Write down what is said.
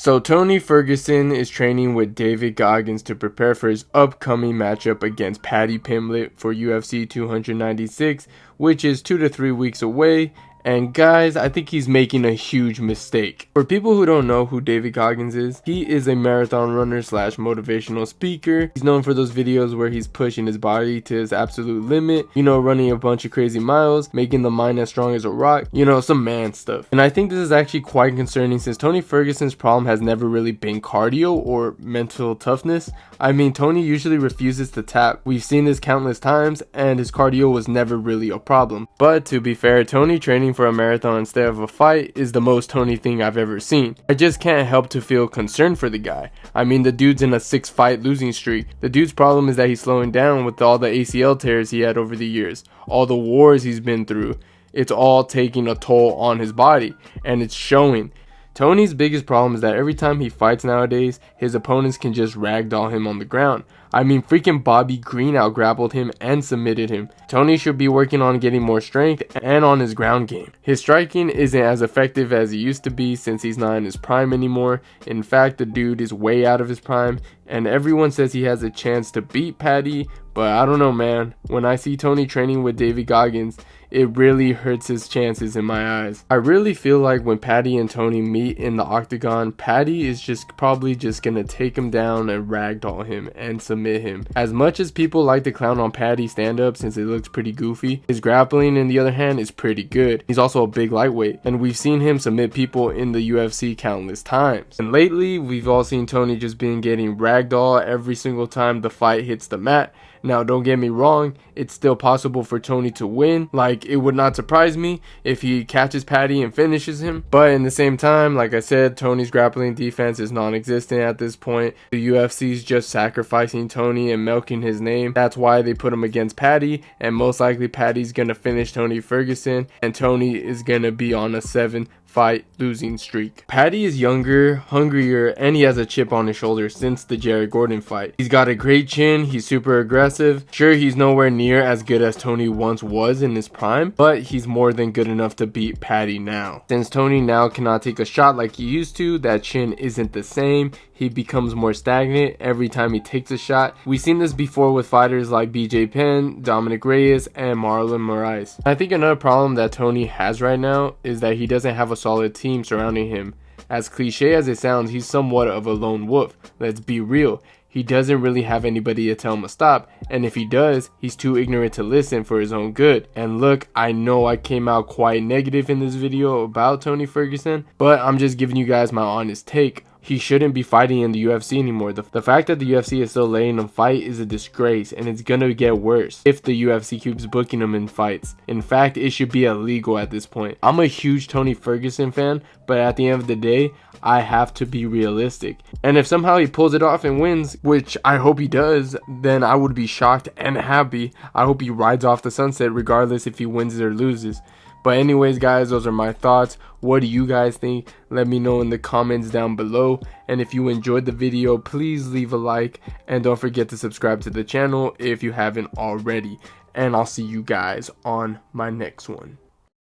So Tony Ferguson is training with David Goggins to prepare for his upcoming matchup against Paddy Pimblett for UFC 296, which is 2 to 3 weeks away. And guys, I think he's making a huge mistake. For people who don't know who David Goggins is, he is a marathon runner slash motivational speaker. He's known for those videos where he's pushing his body to his absolute limit, running a bunch of crazy miles, making the mind as strong as a rock, some man stuff. And I think this is actually quite concerning since Tony Ferguson's problem has never really been cardio or mental toughness. I mean, Tony usually refuses to tap. We've seen this countless times and his cardio was never really a problem. But to be fair, Tony training for a marathon instead of a fight is the most Tony thing I've ever seen. I just can't help to feel concerned for the guy. I mean, the dude's in a 6-fight losing streak. The dude's problem is that he's slowing down with all the ACL tears he had over the years, all the wars he's been through. It's all taking a toll on his body, and it's showing. Tony's biggest problem is that every time he fights nowadays, his opponents can just ragdoll him on the ground. I mean, freaking Bobby Green out-grappled him and submitted him. Tony should be working on getting more strength and on his ground game. His striking isn't as effective as it used to be since he's not in his prime anymore. In fact, the dude is way out of his prime, and everyone says he has a chance to beat Paddy, but I don't know, man. When I see Tony training with David Goggins, it really hurts his chances in my eyes. I really feel like when Paddy and Tony meet in the octagon, Paddy is probably just gonna take him down and ragdoll him and submit him. As much as people like to clown on Paddy's stand-up since it looks pretty goofy, his grappling, on the other hand, is pretty good. He's also a big lightweight, and we've seen him submit people in the UFC countless times. And lately, we've all seen Tony just been getting ragdoll every single time the fight hits the mat. Now, don't get me wrong, it's still possible for Tony to win. Like, it would not surprise me if he catches Paddy and finishes him. But in the same time, like I said, Tony's grappling defense is non-existent at this point. The UFC's just sacrificing Tony and milking his name. That's why they put him against Paddy, and most likely Paddy's gonna finish Tony Ferguson, and Tony is gonna be on a 7-fight losing streak. Paddy is younger, hungrier, and he has a chip on his shoulder since the Jared Gordon fight. He's got a great chin, he's super aggressive. Sure, he's nowhere near as good as Tony once was in his prime, but he's more than good enough to beat Paddy now. Since Tony now cannot take a shot like he used to, that chin isn't the same. He becomes more stagnant every time he takes a shot. We've seen this before with fighters like BJ Penn, Dominic Reyes, and Marlon Moraes. I think another problem that Tony has right now is that he doesn't have a solid team surrounding him. As cliche as it sounds, he's somewhat of a lone wolf. Let's be real. He doesn't really have anybody to tell him to stop, and if he does, he's too ignorant to listen for his own good. And look, I know I came out quite negative in this video about Tony Ferguson, but I'm just giving you guys my honest take. He shouldn't be fighting in the UFC anymore. The fact that the UFC is still letting him fight is a disgrace, and it's gonna get worse if the UFC keeps booking him in fights. In fact, it should be illegal at this point. I'm a huge Tony Ferguson fan, but at the end of the day, I have to be realistic. And if somehow he pulls it off and wins, which I hope he does, then I would be shocked and happy. I hope he rides off the sunset regardless if he wins or loses. But anyways, guys, those are my thoughts. What do you guys think? Let me know in the comments down below. And if you enjoyed the video, please leave a like. And don't forget to subscribe to the channel if you haven't already. And I'll see you guys on my next one.